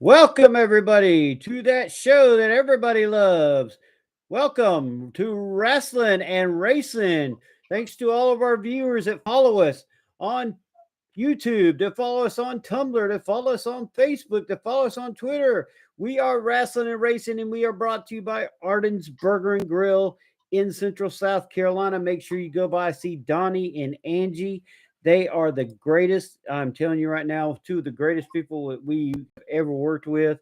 Welcome, everybody, to that show that everybody loves. Welcome to Rasslin and Racin. Thanks to all of our viewers that follow us on YouTube, to follow us on Tumblr, to follow us on Facebook, to follow us on Twitter. We are Rasslin and Racin, and we are brought to you by Arden's Burger and Grill in Central South Carolina. Make sure you go by, see Donnie and Angie. They are the greatest. I'm telling you right now, two of the greatest people that we have ever worked with.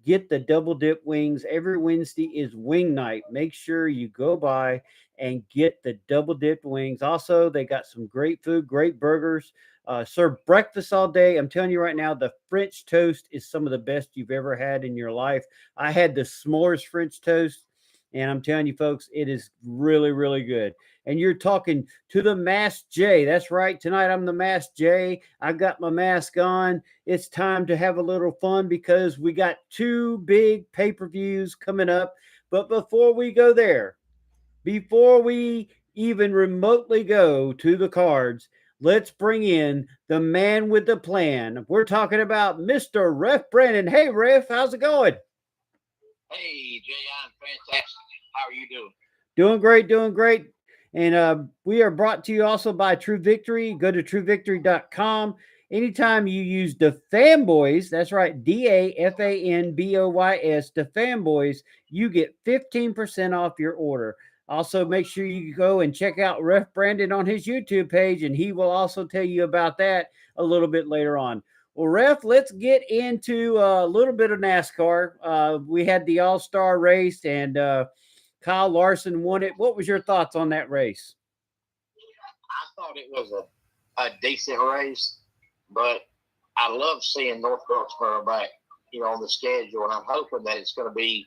Get the double dip wings. Every Wednesday is wing night. Make sure you go by and get the double dip wings. Also, they got some great food, great burgers. Serve breakfast all day. I'm telling you right now, the French toast is some of the best you've ever had in your life. I had the s'mores French toast, and I'm telling you, folks, it is really, really good. And you're talking to the Masked J. That's right. Tonight I'm the Masked J. I got my mask on. It's time to have a little fun because we got two big pay-per-views coming up. But before we go there, before we even remotely go to the cards, let's bring in the man with the plan. We're talking about Mr. Ref Brandon. Hey, Ref, how's it going? Hey, Jay, I'm fantastic. How are you doing? Doing great, doing great. And we are brought to you also by True Victory. Go to truevictory.com. Anytime you use the Fanboys, that's right, DAFANBOYS, the Fanboys, you get 15% off your order. Also, make sure you go and check out Ref Brandon on his YouTube page, and he will also tell you about that a little bit later on. Well, Ref, let's get into a little bit of NASCAR. We had the All Star race, and Kyle Larson won it. What was your thoughts on that race? I thought it was a decent race, but I love seeing North Wilkesboro back, on the schedule, and I'm hoping that it's going to be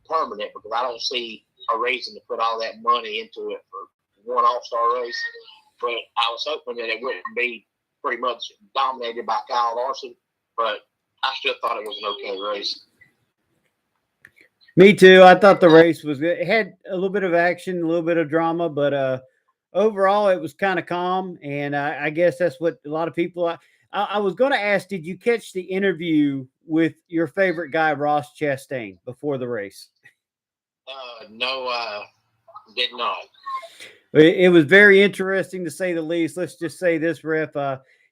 permanent because I don't see a reason to put all that money into it for one All-Star race. But I was hoping that it wouldn't be pretty much dominated by Kyle Larson, but I still thought it was an okay race. Me too. I thought the race was good. It had a little bit of action, a little bit of drama, but overall it was kind of calm. And I guess that's what a lot of people. I was going to ask, did you catch the interview with your favorite guy, Ross Chastain, before the race? No, did not. It was very interesting to say the least. Let's just say this, Ref.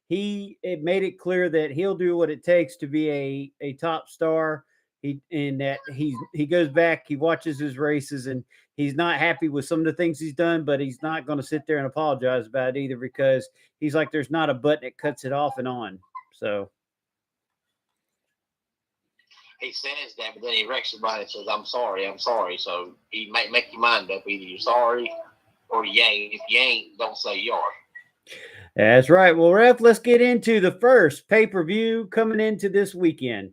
It made it clear that he'll do what it takes to be a top star. He goes back, he watches his races, and he's not happy with some of the things he's done, but he's not going to sit there and apologize about it either because he's like, there's not a button that cuts it off and on. So he says that, but then he wrecks somebody and says, I'm sorry. So he might make your mind up. Either you're sorry or you ain't. If you ain't, don't say you are. that's right. Well, Ref, let's get into the first pay-per-view coming into this weekend.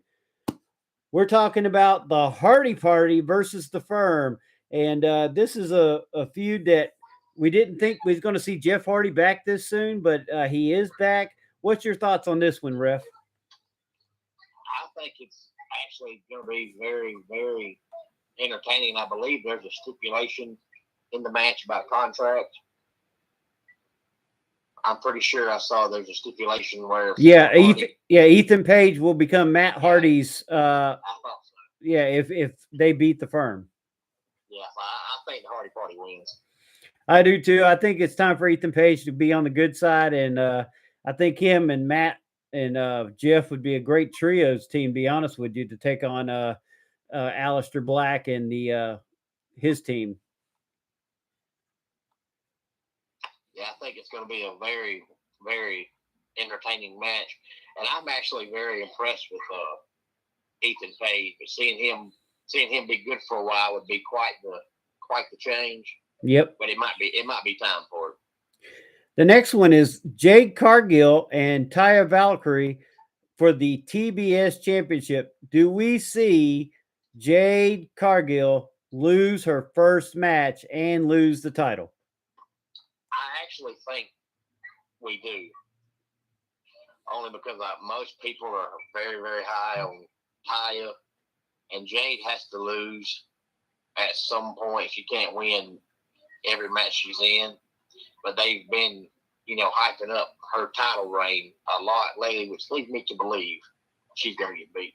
We're talking about the Hardy Party versus the Firm. And this is a feud that we didn't think we was going to see Jeff Hardy back this soon, but he is back. What's your thoughts on this one, Ref? I think it's actually going to be very, very entertaining. I believe there's a stipulation in the match about contract. I'm pretty sure I saw there's a stipulation where Ethan Page will become Matt Hardy's. I thought so. Yeah, if they beat the Firm. Yeah, I think the Hardy Party wins. I do too. I think it's time for Ethan Page to be on the good side, and I think him and Matt and Jeff would be a great trios team. To be honest with you, to take on Aleister Black and the his team. Yeah, I think it's going to be a very, very entertaining match, and I'm actually very impressed with Ethan Page. But seeing him be good for a while would be quite the change. Yep. But it might be time for it. The next one is Jade Cargill and Taya Valkyrie for the TBS Championship. Do we see Jade Cargill lose her first match and lose the title? I actually think we do. Only because most people are very, very high on Taya, and Jade has to lose at some point. She can't win every match she's in. But they've been, hyping up her title reign a lot lately, which leads me to believe she's going to get beat.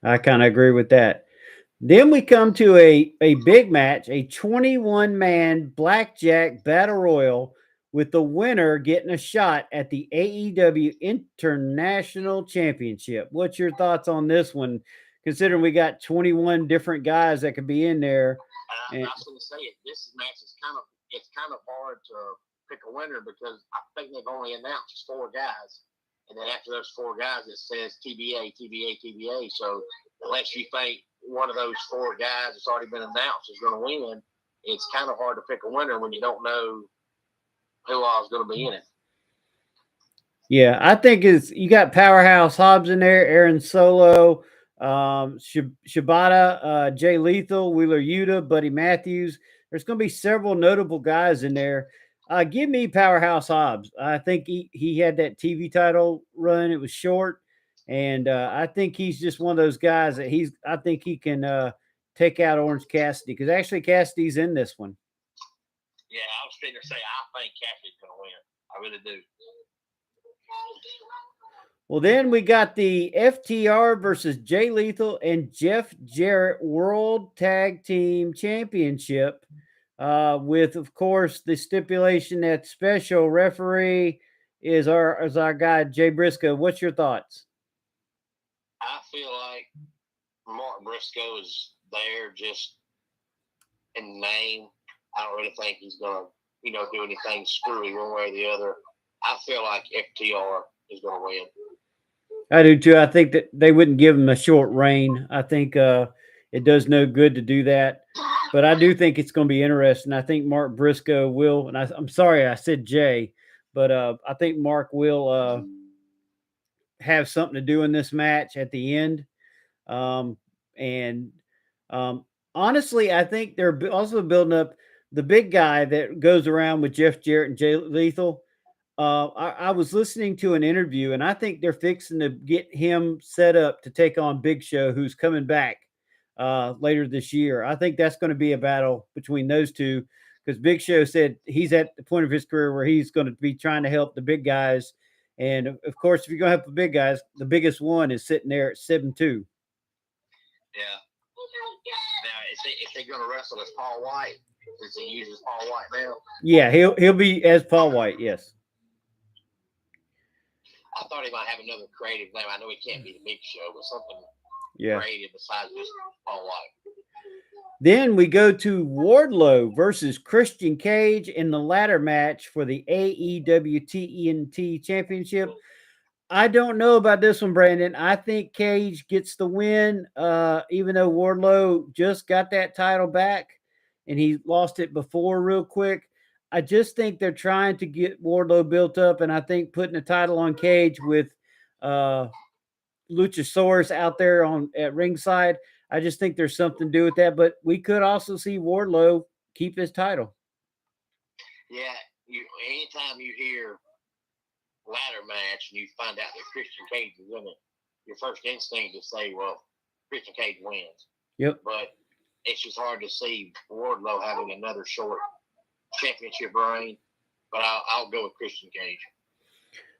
I kind of agree with that. Then we come to a big match, a 21-man blackjack battle royal with the winner getting a shot at the AEW International Championship. What's your thoughts on this one? Considering we got 21 different guys that could be in there. I was going to say it. This match is kind of hard to pick a winner because I think they've only announced 4 guys, and then after those 4 guys, it says TBA, TBA, TBA. So unless you think one of those 4 guys that's already been announced is going to win, it's kind of hard to pick a winner when you don't know who all is going to be in it. Yeah, I think you got Powerhouse Hobbs in there, Aaron Solo, Shibata, Jay Lethal, Wheeler Yuta, Buddy Matthews. There's going to be several notable guys in there. Give me Powerhouse Hobbs. I think he had that TV title run. It was short, and I think he's just one of those guys that I think he can take out Orange Cassidy because actually Cassidy's in this one. Yeah, I was trying to say I think Cassidy's going to win. I really do. Well, then we got the FTR versus Jay Lethal and Jeff Jarrett World Tag Team Championship, with, of course, the stipulation that special referee is our guy Jay Briscoe. What's your thoughts? I feel like Mark Briscoe is there just in name. I don't really think he's going to, do anything screwy one way or the other. I feel like FTR is going to win. I do too. I think that they wouldn't give him a short reign. I think it does no good to do that. But I do think it's going to be interesting. I think Mark Briscoe will, and I'm sorry I said Jay, but I think Mark will have something to do in this match at the end. And honestly, I think they're also building up the big guy that goes around with Jeff Jarrett and Jay Lethal. I was listening to an interview, and I think they're fixing to get him set up to take on Big Show, who's coming back later this year. I think that's going to be a battle between those two because Big Show said he's at the point of his career where he's going to be trying to help the big guys. And of course, if you're going to help the big guys, the biggest one is sitting there at 7'2". Yeah. Now, if they're going to wrestle as Paul White, since he uses Paul White now. Yeah, he'll be as Paul White. Yes. I thought he might have another creative name. I know he can't be the Big Show, but something creative besides just Paul White. Then we go to Wardlow versus Christian Cage in the ladder match for the AEW TNT Championship. I don't know about this one, Brandon. I think Cage gets the win, even though Wardlow just got that title back and he lost it before real quick. I just think they're trying to get Wardlow built up, and I think putting a title on Cage with Luchasaurus out there at ringside, I just think there's something to do with that. But we could also see Wardlow keep his title. Yeah, anytime you hear ladder match and you find out that Christian Cage is in it, your first instinct is to say, well, Christian Cage wins. Yep. But it's just hard to see Wardlow having another short championship reign. But I'll go with Christian Cage.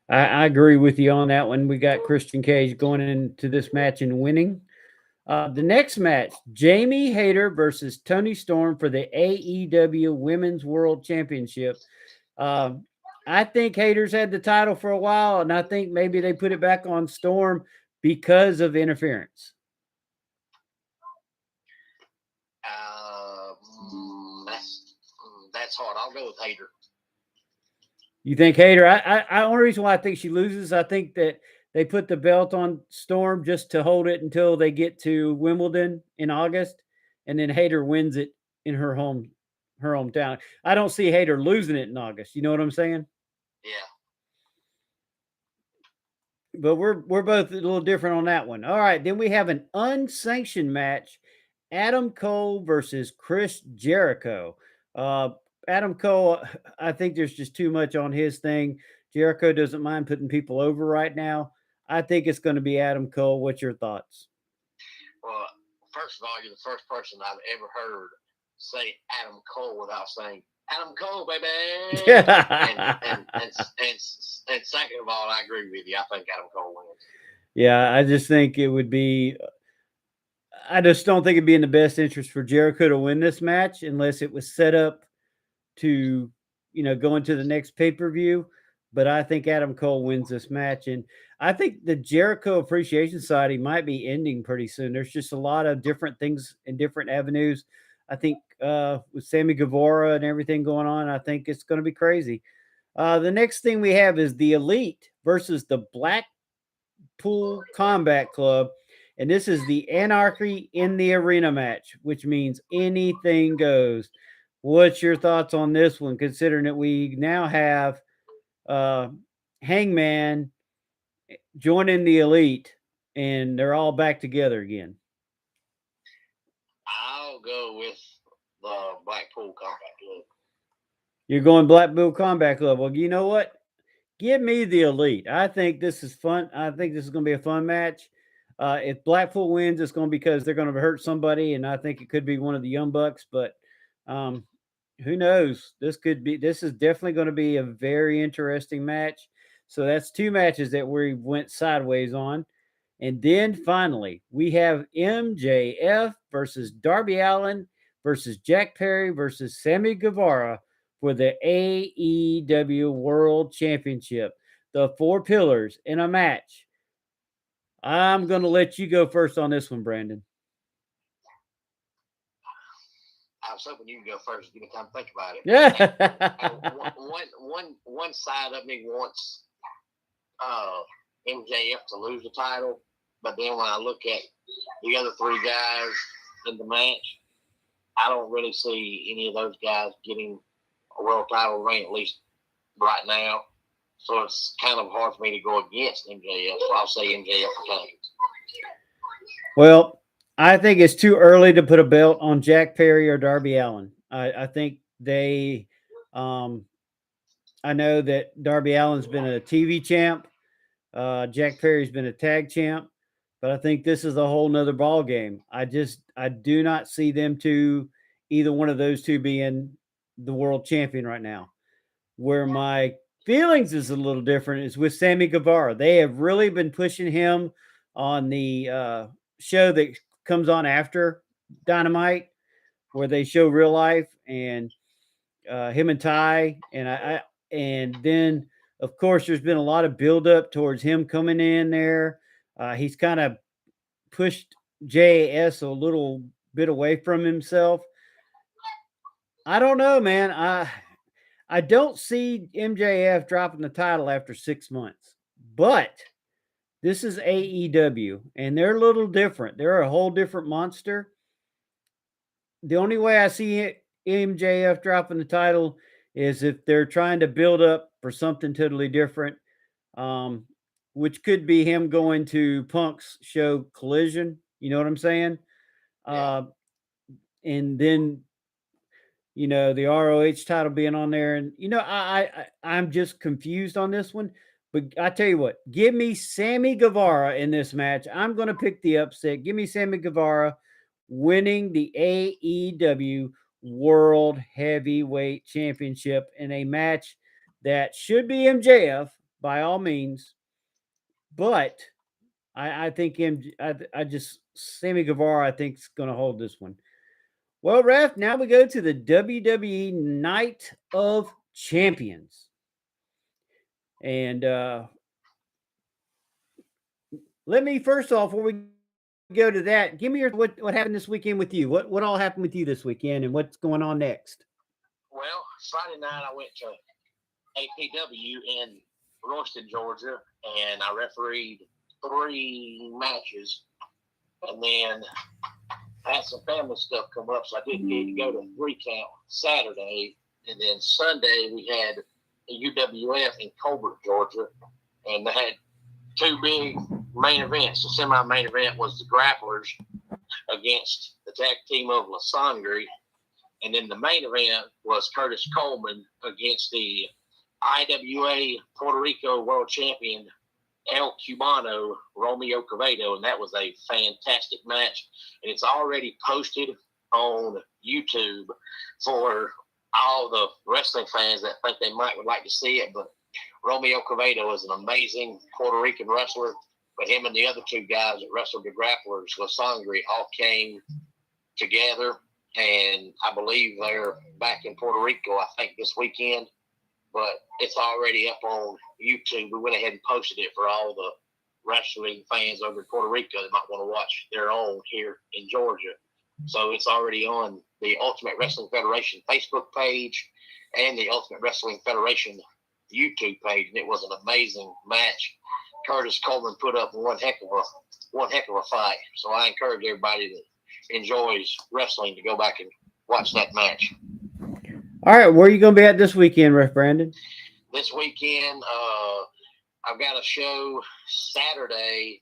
I agree with you on that one. We got Christian Cage going into this match and winning. The next match, Jamie Hayter versus Toni Storm for the AEW Women's World Championship. I think Hayter's had the title for a while, and I think maybe they put it back on Storm because of interference. That's hard. I'll go with Hayter. You think Hayter? I only reason why I think she loses, I think that they put the belt on Storm just to hold it until they get to Wimbledon in August, and then Hayter wins it in her hometown. I don't see Hayter losing it in August. You know what I'm saying? Yeah. But we're both a little different on that one. All right, then we have an unsanctioned match: Adam Cole versus Chris Jericho. Adam Cole, I think there's just too much on his thing. Jericho doesn't mind putting people over right now. I think it's going to be Adam Cole. What's your thoughts? Well, first of all, you're the first person I've ever heard say Adam Cole without saying Adam Cole, baby. and second of all, I agree with you. I think Adam Cole wins. Yeah, I just think it would be I just don't think it'd be in the best interest for Jericho to win this match unless it was set up to, go into the next pay-per-view. But I think Adam Cole wins this match. And I think the Jericho Appreciation Society might be ending pretty soon. There's just a lot of different things in different avenues. I think with Sammy Guevara and everything going on, I think it's going to be crazy. The next thing we have is the Elite versus the Blackpool Combat Club. And this is the Anarchy in the Arena match, which means anything goes. What's your thoughts on this one, considering that we now have uh, Hangman joining the Elite and they're all back together again? I'll go with the Blackpool Combat Club. You're going Blackpool Combat Club. Well, you know what? Give me the Elite. I think this is fun. I think this is going to be a fun match. If Blackpool wins, it's going to be because they're going to hurt somebody, and I think it could be one of the Young Bucks. But um, who knows? This could be. This is definitely going to be a very interesting match. So that's two matches that we went sideways on, and then finally we have MJF versus Darby Allin versus Jack Perry versus Sammy Guevara for the AEW World Championship. The four pillars in a match. I'm going to let you go first on this one, Brandon. I was hoping you could go first. Give me time to think about it. Yeah. One side of me wants MJF to lose the title, but then when I look at the other three guys in the match, I don't really see any of those guys getting a world title reign, at least right now. So it's kind of hard for me to go against MJF. So I'll say MJF retains. Well, I think it's too early to put a belt on Jack Perry or Darby Allin. I think they, I know that Darby Allin's been a TV champ. Jack Perry's been a tag champ, but I think this is a whole nother ball game. I do not see them two, either one of those two being the world champion right now. Where my feelings is a little different is with Sammy Guevara. They have really been pushing him on the show that comes on after Dynamite, where they show real life and him and Ty, and then of course there's been a lot of buildup towards him coming in there. He's kind of pushed JAS a little bit away from himself. I don't know, man. I don't see MJF dropping the title after 6 months, but this is AEW and they're a little different. They're a whole different monster. The only way I see MJF dropping the title is if they're trying to build up for something totally different, which could be him going to Punk's show Collision. You know what I'm saying? Yeah. And then the ROH title being on there, and I'm just confused on this one. But I tell you what, give me Sammy Guevara in this match. I'm going to pick the upset. Give me Sammy Guevara winning the AEW World Heavyweight Championship in a match that should be MJF by all means, but I think Sammy Guevara I think is going to hold this one. Well, Ref, now we go to the WWE Night of Champions. And let me first off, before we go to that, give me what happened this weekend with you. What all happened with you this weekend and what's going on next? Well, Friday night I went to APW in Royston, Georgia, and I refereed 3 matches. And then I had some family stuff come up, so I didn't get to go to 3 count Saturday. And then Sunday we had a UWF in Colbert, Georgia, and they had 2 big main events. The semi-main event was the Grapplers against the tag team of La Sangre, and then the main event was Curtis Coleman against the IWA Puerto Rico World Champion El Cubano, Romeo Quevedo, and that was a fantastic match. And it's already posted on YouTube for all the wrestling fans that think they would like to see it. But Romeo Quevedo is an amazing Puerto Rican wrestler, But him and the other two guys that wrestled the grapplers, Lasangre, all came together, and I believe they're back in Puerto Rico, I think, this weekend. But it's already up on YouTube. We went ahead and posted it for all the wrestling fans over in Puerto Rico that might want to watch their own here in Georgia. So it's already on the Ultimate Wrestling Federation Facebook page and the Ultimate Wrestling Federation YouTube page, and it was an amazing match. Curtis Coleman put up one heck of a fight. So I encourage everybody that enjoys wrestling to go back and watch that match. All right, where are you going to be at this weekend, Ref Brandon? This weekend, I've got a show Saturday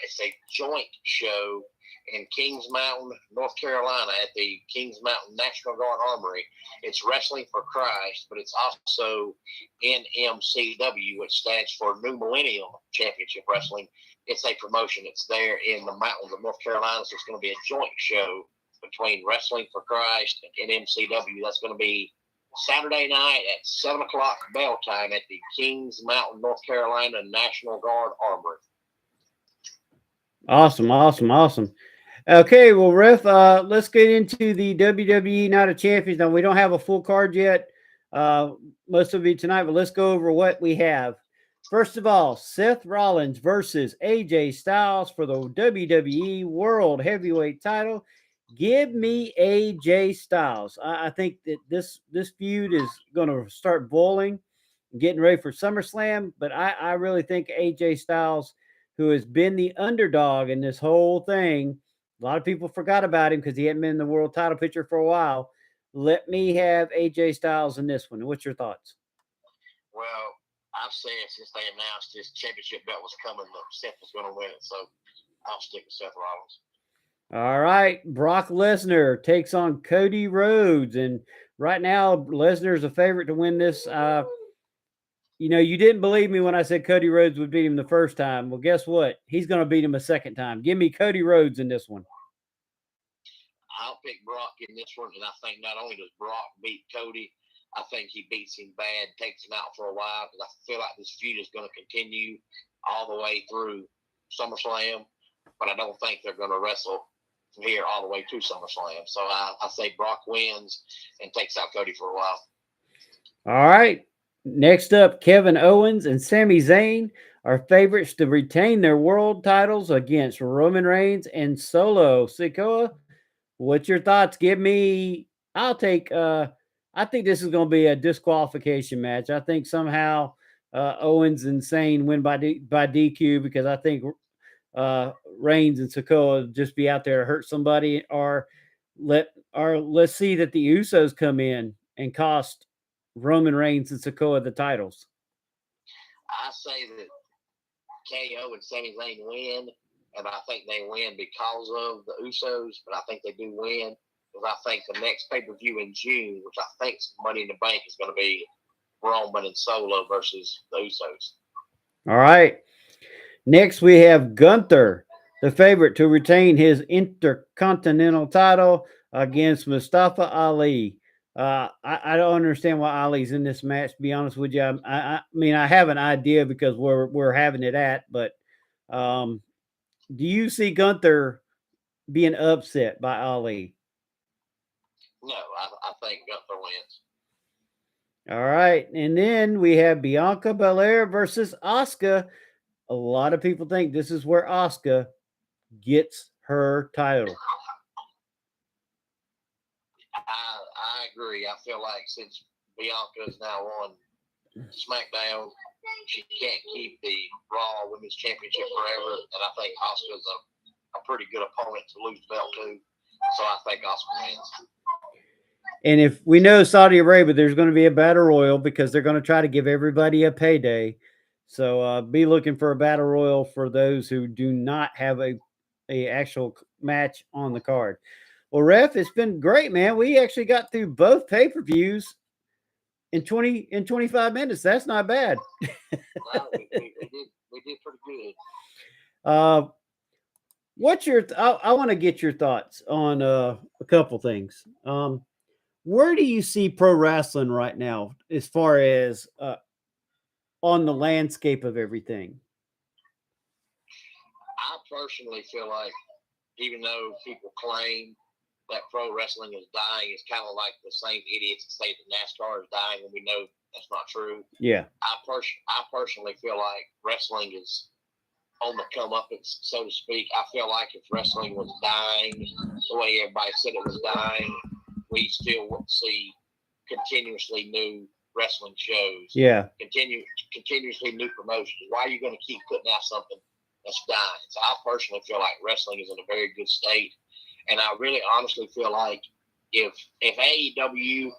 it's a joint show in Kings Mountain, North Carolina, at the Kings Mountain National Guard Armory. It's Wrestling for Christ, but it's also NMCW, which stands for New Millennium Championship Wrestling. It's a promotion. It's there in the mountains of North Carolina, so it's going to be a joint show between Wrestling for Christ and NMCW. That's going to be Saturday night at 7 o'clock bell time at the Kings Mountain, North Carolina National Guard Armory. Awesome. Okay, well, Ref, let's get into the WWE Night of Champions. Now, we don't have a full card yet. Most of it tonight, but let's go over what we have. First of all, Seth Rollins versus AJ Styles for the WWE World Heavyweight title. Give me AJ Styles. I think that this feud is going to start boiling, getting ready for SummerSlam, but I really think AJ Styles, who has been the underdog in this whole thing, a lot of people forgot about him because he hadn't been in the world title picture for a while. Let me have AJ Styles in this one. What's your thoughts? Well, I've said since they announced this championship belt was coming, that Seth was going to win it, so I'll stick with Seth Rollins. All right, Brock Lesnar takes on Cody Rhodes, and right now Lesnar is a favorite to win this. You didn't believe me when I said Cody Rhodes would beat him the first time. Well, guess what? He's going to beat him a second time. Give me Cody Rhodes in this one. I'll pick Brock in this one, and I think not only does Brock beat Cody, I think he beats him bad, takes him out for a while, because I feel like this feud is going to continue all the way through SummerSlam, but I don't think they're going to wrestle from here all the way to SummerSlam. So I say Brock wins and takes out Cody for a while. All right. Next up, Kevin Owens and Sami Zayn are favorites to retain their world titles against Roman Reigns and Solo Sikoa. What's your thoughts? I think this is going to be a disqualification match. I think somehow Owens and Zayn win by DQ, because I think Reigns and Sikoa just be out there to hurt somebody, or let's see that the Usos come in and cost Roman Reigns and Sikoa the titles. I say that KO and Sami Zayn win, and I think they win because of the Usos, but I think they do win because I think the next pay-per-view in June, which I think is Money in the Bank, is going to be Roman and Solo versus the Usos. All right. Next, we have Gunther, the favorite to retain his Intercontinental title against Mustafa Ali. I don't understand why Ali's in this match, to be honest with you. I mean, I have an idea because we're having it at, but do you see Gunther being upset by Ali? No, I think Gunther wins. All right. And then we have Bianca Belair versus Asuka. A lot of people think this is where Asuka gets her title. I agree. I feel like since Bianca is now on SmackDown, she can't keep the Raw Women's Championship forever, and I think Asuka's a pretty good opponent to lose the belt to. So I think Asuka wins. And if we know Saudi Arabia, there's going to be a battle royal because they're going to try to give everybody a payday. So be looking for a battle royal for those who do not have a actual match on the card. Well, Ref, it's been great, man. We actually got through both pay-per-views in 25 minutes. That's not bad. Well, we did pretty good. I want to get your thoughts on a couple things. Where do you see pro wrestling right now as far as on the landscape of everything? personally feel like, even though people claim that pro wrestling is dying, it's kind of like the same idiots that say that NASCAR is dying, and we know that's not true. Yeah. I personally feel like wrestling is on the come up, so to speak. I feel like if wrestling was dying the way everybody said it was dying, we still would see continuously new wrestling shows. Yeah. Continuously new promotions. Why are you going to keep putting out something that's dying? So I personally feel like wrestling is in a very good state, and I really honestly feel like if AEW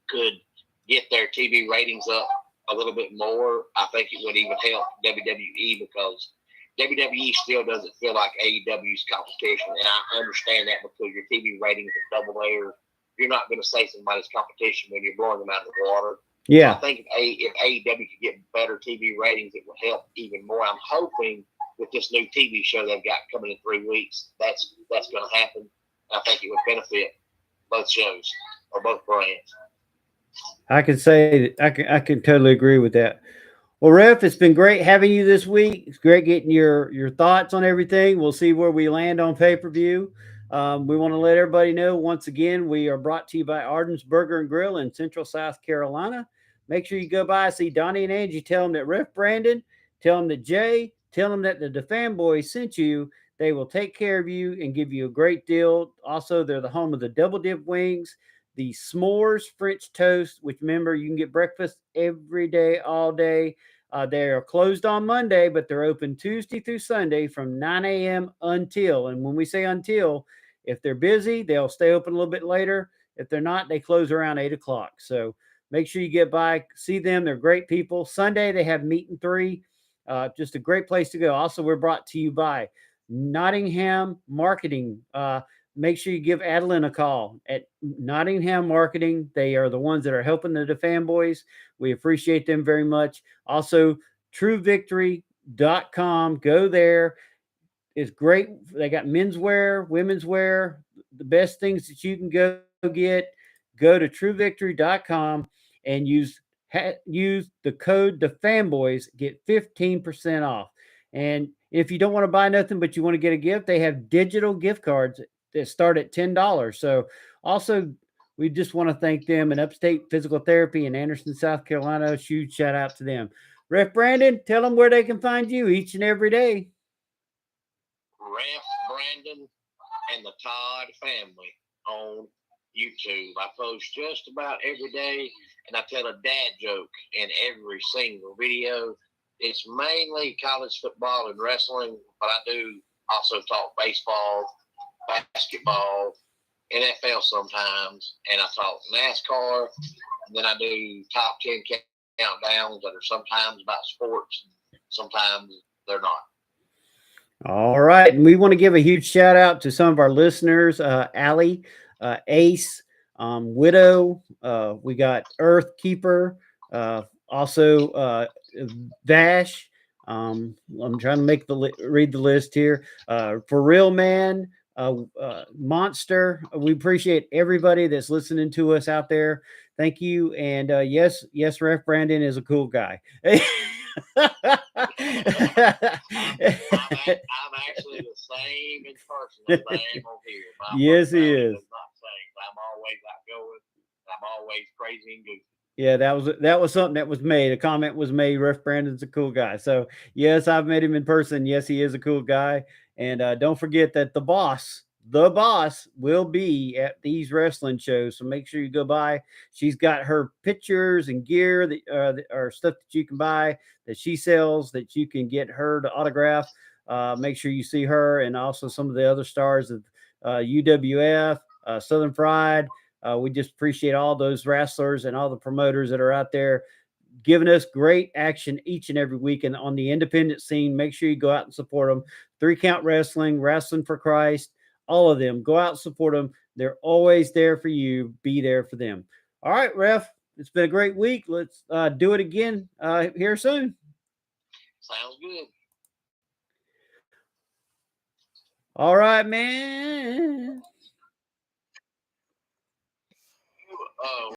could get their TV ratings up a little bit more, I think it would even help WWE, because WWE still doesn't feel like AEW's competition, and I understand that because your TV ratings are double there. You're not going to say somebody's competition when you're blowing them out of the water. Yeah. So I think if AEW could get better TV ratings, it would help even more. I'm hoping with this new TV show they've got coming in 3 weeks, that's going to happen. I think it would benefit both shows or both brands. I can say I can totally agree with that. Well, Ref, it's been great having you this week. It's great getting your thoughts on everything. We'll see where we land on pay-per-view. We want to let everybody know once again, we are brought to you by Arden's Burger and Grill in Central South Carolina. Make sure you go by, see Donnie and Angie. Tell them that Ref Brandon, tell them that Jay, tell them that the Fanboys sent you. They will take care of you and give you a great deal. Also, they're the home of the double dip wings, the s'mores French toast, which remember you can get breakfast every day, all day. They are closed on Monday, but they're open Tuesday through Sunday from 9 a.m. until. And when we say until, if they're busy, they'll stay open a little bit later. If they're not, they close around 8 o'clock. So make sure you get by, see them. They're great people. Sunday, they have meet and three. Just a great place to go. Also, we're brought to you by Nottingham Marketing. Make sure you give Adeline a call at Nottingham Marketing. They are the ones that are helping the Fanboys. We appreciate them very much. Also, TrueVictory.com. Go there. It's great. They got menswear, women's wear, the best things that you can go get. Go to TrueVictory.com and use the code TheFanboys. Get 15% off. And if you don't want to buy nothing but you want to get a gift, they have digital gift cards that start at $10. So also, we just want to thank them and Upstate Physical Therapy in Anderson, South Carolina. Huge shout out to them. Ref Brandon, tell them where they can find you each and every day. Ref Brandon and the Todd family on YouTube. I post just about every day, and I tell a dad joke in every single video. It's mainly college football and wrestling, but I do also talk baseball, basketball, NFL sometimes, and I talk NASCAR, and then I do top 10 countdowns that are sometimes about sports, sometimes they're not. All right. And we want to give a huge shout out to some of our listeners, Allie, Ace, Widow. We got Earth Keeper, also Vash. I'm trying to read the list here. For Real Man, Monster. We appreciate everybody that's listening to us out there. Thank you. And yes, Ref Brandon is a cool guy. I'm actually the same in person as I am on here. Yes, he is. Not saying, I'm always outgoing. I'm always crazy and goofy. Yeah, that was something that was made. A comment was made. Ref Brandon's a cool guy. So yes, I've met him in person. Yes, he is a cool guy. And don't forget that the boss will be at these wrestling shows. So make sure you go by. She's got her pictures and gear that or stuff that you can buy that she sells that you can get her to autograph. Make sure you see her and also some of the other stars of UWF, Southern Fried. We just appreciate all those wrestlers and all the promoters that are out there giving us great action each and every week. And on the independent scene, make sure you go out and support them. 3 Count Wrestling, Wrestling for Christ, all of them. Go out and support them. They're always there for you. Be there for them. All right, Ref. It's been a great week. Let's do it again here soon. Sounds good. All right, man.